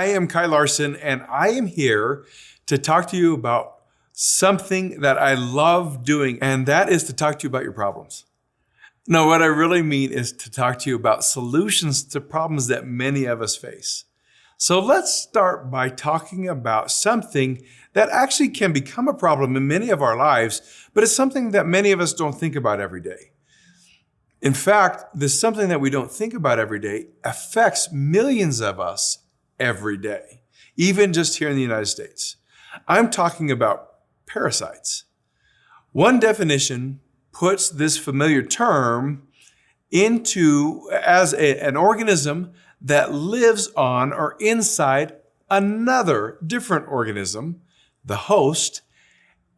I am Kai Larson, and I am here to talk to you about something that I love doing, and that is to talk to you about your problems. No, what I really mean is to talk to you about solutions to problems that many of us face. So let's start by talking about something that actually can become a problem in many of our lives, but it's something that many of us don't think about every day. In fact, this something that we don't think about every day affects millions of us every day, even just here in the United States. I'm talking about parasites. One definition puts this familiar term as an organism that lives on or inside another different organism, the host,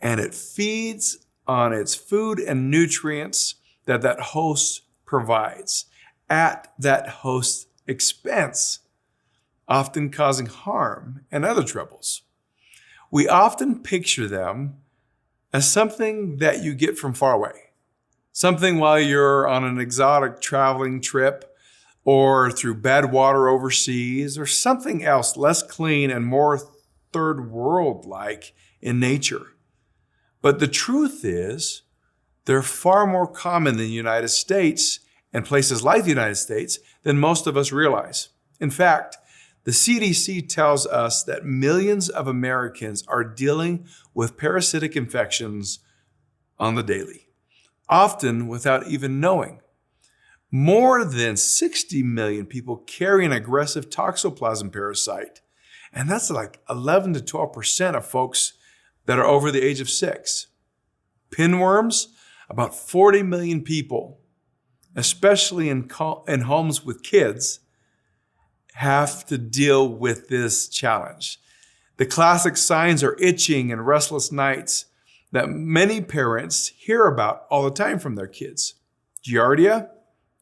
and it feeds on its food and nutrients that host provides at that host's expense, often causing harm and other troubles. We often picture them as something that you get from far away, something while you're on an exotic traveling trip or through bad water overseas, or something else less clean and more third world-like in nature. But the truth is, they're far more common in the United States and places like the United States than most of us realize. In fact, the CDC tells us that millions of Americans are dealing with parasitic infections on the daily, often without even knowing. More than 60 million people carry an aggressive toxoplasm parasite, and that's like 11 to 12% of folks that are over the age of 6. Pinworms, about 40 million people, especially in homes with kids, have to deal with this challenge. The classic signs are itching and restless nights that many parents hear about all the time from their kids. Giardia,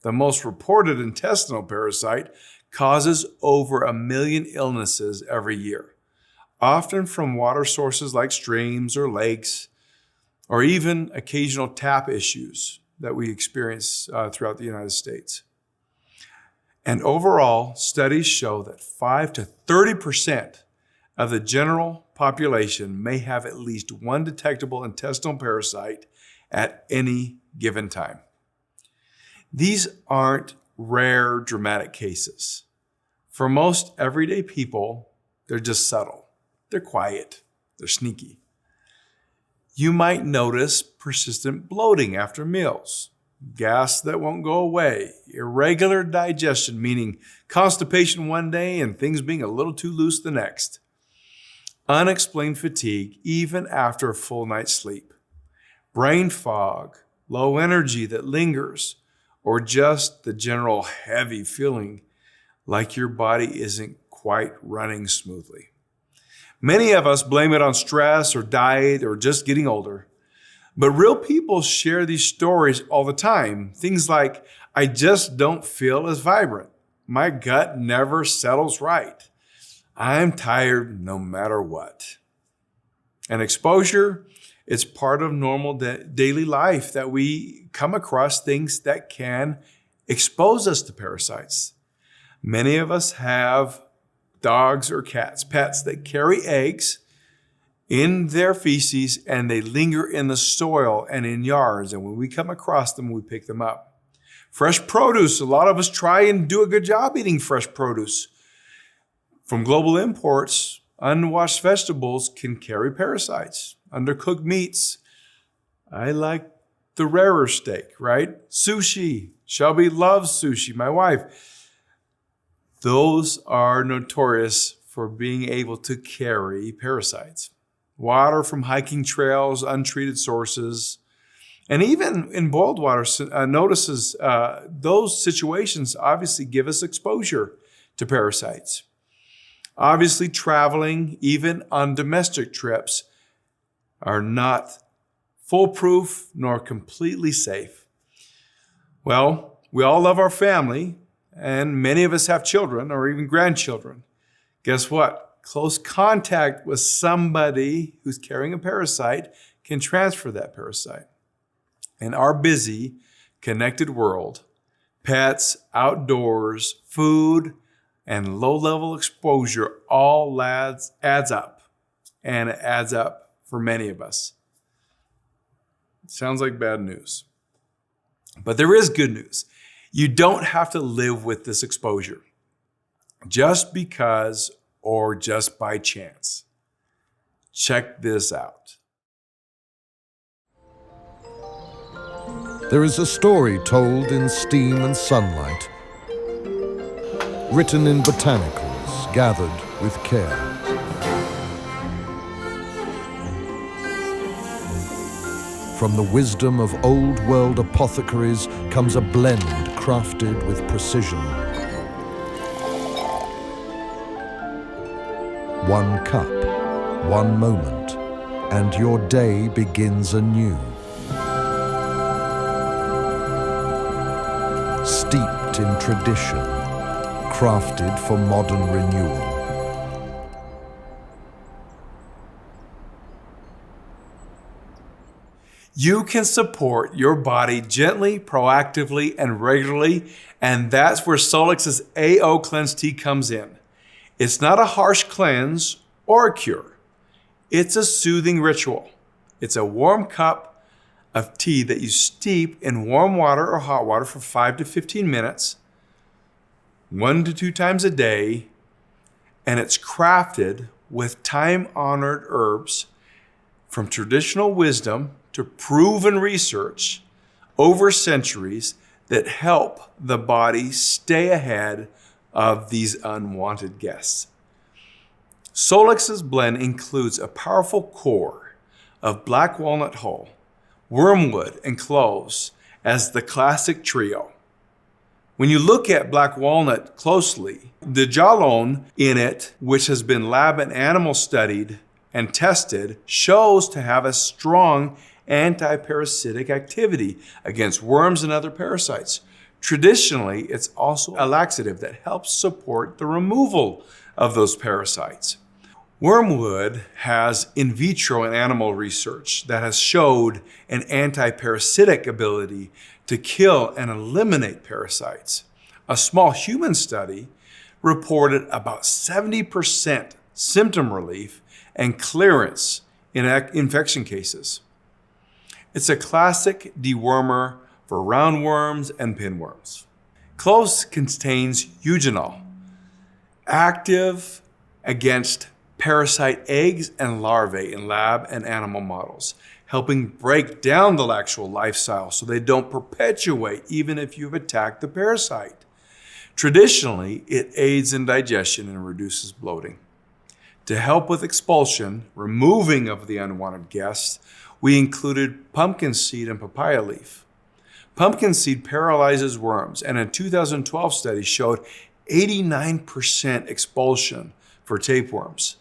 the most reported intestinal parasite, causes over 1 million illnesses every year, often from water sources like streams or lakes, or even occasional tap issues that we experience throughout the United States. And overall, studies show that 5 to 30% of the general population may have at least one detectable intestinal parasite at any given time. These aren't rare, dramatic cases. For most everyday people, they're just subtle. They're quiet. They're sneaky. You might notice persistent bloating after meals, gas that won't go away, irregular digestion, meaning constipation one day and things being a little too loose the next, unexplained fatigue even after a full night's sleep, brain fog, low energy that lingers, or just the general heavy feeling like your body isn't quite running smoothly. Many of us blame it on stress or diet or just getting older. But real people share these stories all the time. Things like, I just don't feel as vibrant. My gut never settles right. I'm tired no matter what. And exposure, it's part of normal daily life that we come across things that can expose us to parasites. Many of us have dogs or cats, pets that carry eggs in their feces, and they linger in the soil and in yards. And when we come across them, we pick them up. Fresh produce, a lot of us try and do a good job eating fresh produce. From global imports, unwashed vegetables can carry parasites. Undercooked meats, I like the rarer steak, right? Sushi, Shelby loves sushi, my wife. Those are notorious for being able to carry parasites. Water from hiking trails, untreated sources, and even in boiled water, those situations obviously give us exposure to parasites. Obviously, traveling, even on domestic trips, are not foolproof nor completely safe. Well, we all love our family, and many of us have children or even grandchildren. Guess what? Close contact with somebody who's carrying a parasite can transfer that parasite. In our busy, connected world, pets, outdoors, food, and low-level exposure all adds up, and it adds up for many of us. Sounds like bad news. But there is good news. You don't have to live with this exposure just because or just by chance. Check this out. There is a story told in steam and sunlight, written in botanicals gathered with care. From the wisdom of old world apothecaries comes a blend crafted with precision. One cup, one moment, and your day begins anew. Steeped in tradition, crafted for modern renewal. You can support your body gently, proactively, and regularly, and that's where Solix's AO Cleanse Tea comes in. It's not a harsh cleanse or a cure. It's a soothing ritual. It's a warm cup of tea that you steep in warm water or hot water for 5 to 15 minutes, 1 to 2 times a day, and it's crafted with time-honored herbs from traditional wisdom to proven research over centuries that help the body stay ahead of these unwanted guests. Solix's blend includes a powerful core of black walnut hull, wormwood, and cloves as the classic trio. When you look at black walnut closely, the jolone in it, which has been lab and animal studied and tested, shows to have a strong anti-parasitic activity against worms and other parasites. Traditionally, it's also a laxative that helps support the removal of those parasites. Wormwood has in vitro and animal research that has showed an anti-parasitic ability to kill and eliminate parasites. A small human study reported about 70% symptom relief and clearance in infection cases. It's a classic dewormer for roundworms and pinworms. Cloves contains eugenol, active against parasite eggs and larvae in lab and animal models, helping break down the actual lifestyle so they don't perpetuate even if you've attacked the parasite. Traditionally, it aids in digestion and reduces bloating. To help with expulsion, removing of the unwanted guests, we included pumpkin seed and papaya leaf. Pumpkin seed paralyzes worms, and a 2012 study showed 89% expulsion for tapeworms.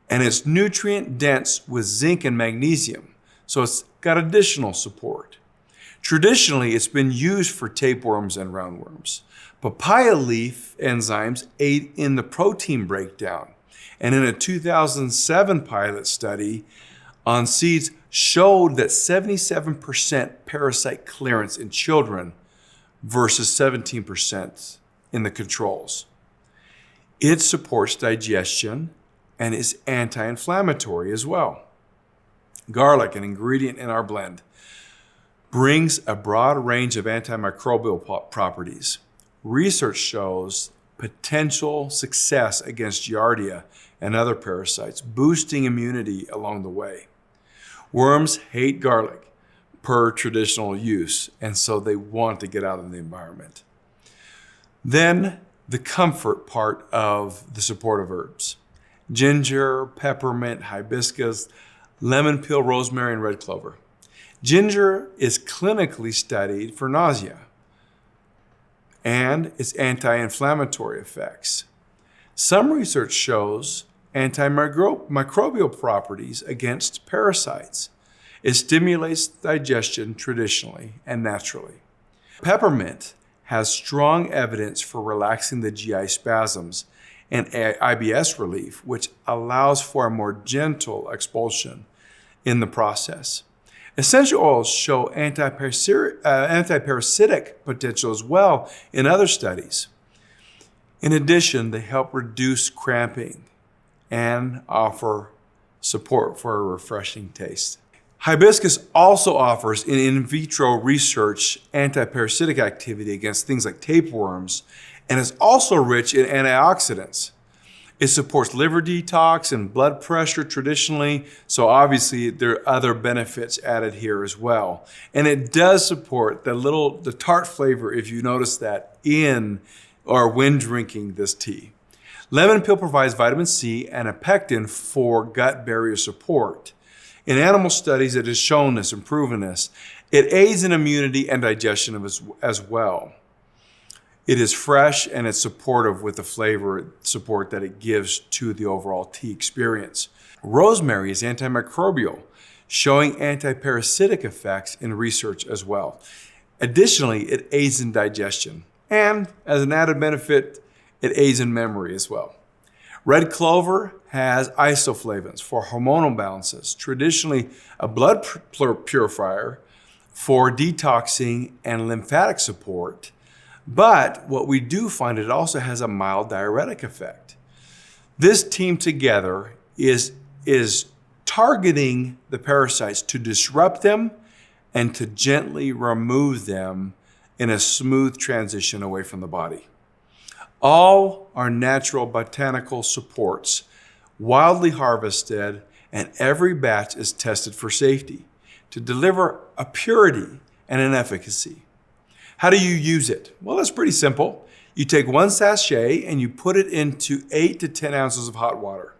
And it's nutrient dense with zinc and magnesium, so it's got additional support. Traditionally, it's been used for tapeworms and roundworms. Papaya leaf enzymes aid in the protein breakdown, and in a 2007 pilot study on seeds showed that 77% parasite clearance in children versus 17% in the controls. It supports digestion and is anti-inflammatory as well. Garlic, an ingredient in our blend, brings a broad range of antimicrobial properties. Research shows potential success against Giardia and other parasites, boosting immunity along the way. Worms hate garlic per traditional use, and so they want to get out of the environment. Then the comfort part of the supportive herbs. Ginger, peppermint, hibiscus, lemon peel, rosemary, and red clover. Ginger is clinically studied for nausea and its anti-inflammatory effects. Some research shows antimicrobial properties against parasites. It stimulates digestion traditionally and naturally. Peppermint has strong evidence for relaxing the GI spasms and IBS relief, which allows for a more gentle expulsion in the process. Essential oils show antiparasitic potential as well in other studies. In addition, they help reduce cramping and offer support for a refreshing taste. Hibiscus also offers in vitro research antiparasitic activity against things like tapeworms and is also rich in antioxidants. It supports liver detox and blood pressure traditionally, so obviously there are other benefits added here as well. And it does support the tart flavor, if you notice that, in or when drinking this tea. Lemon peel provides vitamin C and a pectin for gut barrier support. In animal studies, it has shown this and proven this. It aids in immunity and digestion as well. It is fresh and it's supportive with the flavor support that it gives to the overall tea experience. Rosemary is antimicrobial, showing antiparasitic effects in research as well. Additionally, it aids in digestion. And as an added benefit, it aids in memory as well. Red clover has isoflavones for hormonal balances, traditionally a blood purifier for detoxing and lymphatic support. But what we do find, it also has a mild diuretic effect. This team together is targeting the parasites to disrupt them and to gently remove them in a smooth transition away from the body. All are natural botanical supports, wildly harvested, and every batch is tested for safety to deliver a purity and an efficacy. How do you use it? Well, it's pretty simple. You take one sachet and you put it into 8 to 10 ounces of hot water.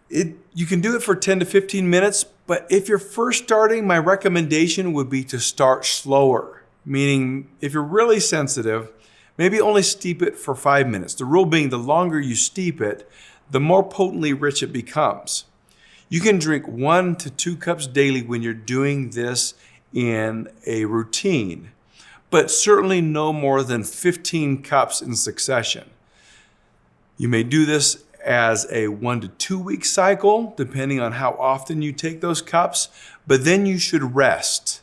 You can do it for 10 to 15 minutes, but if you're first starting, my recommendation would be to start slower, meaning if you're really sensitive, maybe only steep it for 5 minutes. The rule being the longer you steep it, the more potently rich it becomes. You can drink 1 to 2 cups daily when you're doing this in a routine, but certainly no more than 15 cups in succession. You may do this as a 1 to 2 week cycle, depending on how often you take those cups, but then you should rest.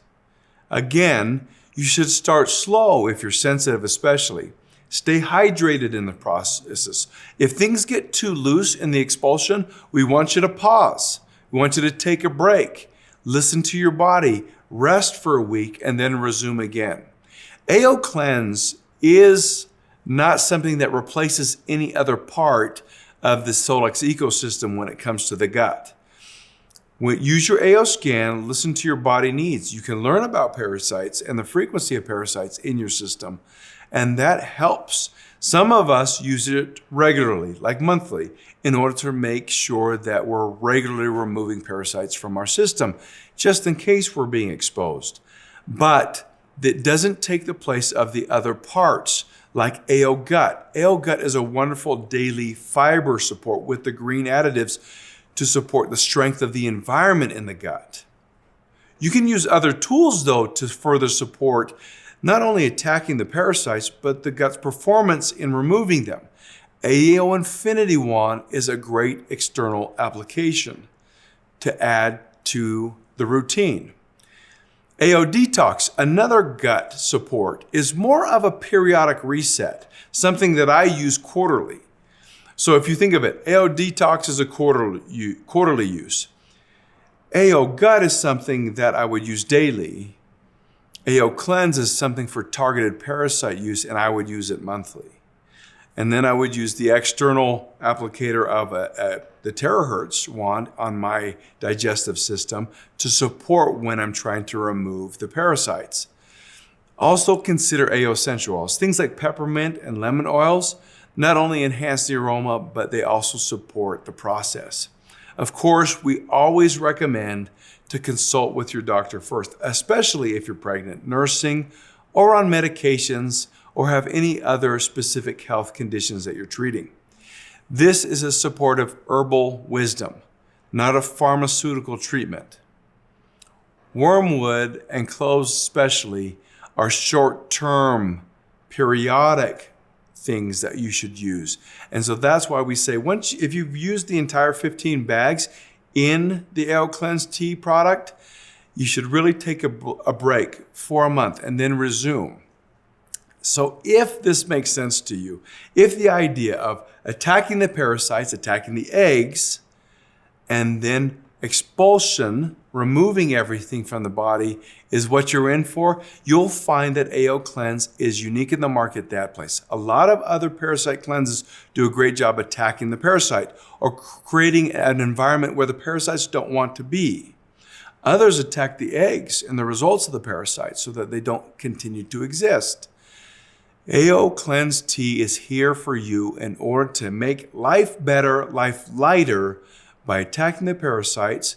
Again, you should start slow if you're sensitive especially. Stay hydrated in the processes. If things get too loose in the expulsion, we want you to pause. We want you to take a break. Listen to your body, rest for a week, and then resume again. AO Cleanse is not something that replaces any other part of the Solex ecosystem when it comes to the gut. Use your AO scan, listen to your body needs. You can learn about parasites and the frequency of parasites in your system, and that helps. Some of us use it regularly, like monthly, in order to make sure that we're regularly removing parasites from our system, just in case we're being exposed. But that doesn't take the place of the other parts, like AO Gut. AO Gut is a wonderful daily fiber support with the green additives to support the strength of the environment in the gut. You can use other tools, though, to further support not only attacking the parasites, but the gut's performance in removing them. AO Infinity Wand is a great external application to add to the routine. AO Detox, another gut support, is more of a periodic reset, something that I use quarterly. So if you think of it, AO Detox is a quarterly use. AO Gut is something that I would use daily. AO Cleanse is something for targeted parasite use, and I would use it monthly. And then I would use the external applicator of the terahertz wand on my digestive system to support when I'm trying to remove the parasites. Also consider AO essential oils. Things like peppermint and lemon oils not only enhance the aroma, but they also support the process. Of course, we always recommend to consult with your doctor first, especially if you're pregnant, nursing, or on medications, or have any other specific health conditions that you're treating. This is a supportive herbal wisdom, not a pharmaceutical treatment. Wormwood and cloves especially are short-term, periodic things that you should use. And so that's why we say, if you've used the entire 15 bags in the AO Cleanse tea product, you should really take a break for a month and then resume. So if this makes sense to you, if the idea of attacking the parasites, attacking the eggs, and then expulsion, removing everything from the body is what you're in for, you'll find that AO Cleanse is unique in the market at that place. A lot of other parasite cleanses do a great job attacking the parasite or creating an environment where the parasites don't want to be. Others attack the eggs and the results of the parasites so that they don't continue to exist. AO Cleanse Tea is here for you in order to make life better, life lighter, by attacking the parasites,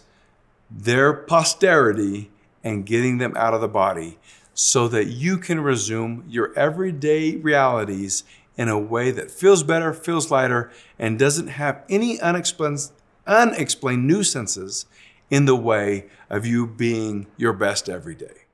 their posterity, and getting them out of the body so that you can resume your everyday realities in a way that feels better, feels lighter, and doesn't have any unexplained nuisances in the way of you being your best every day.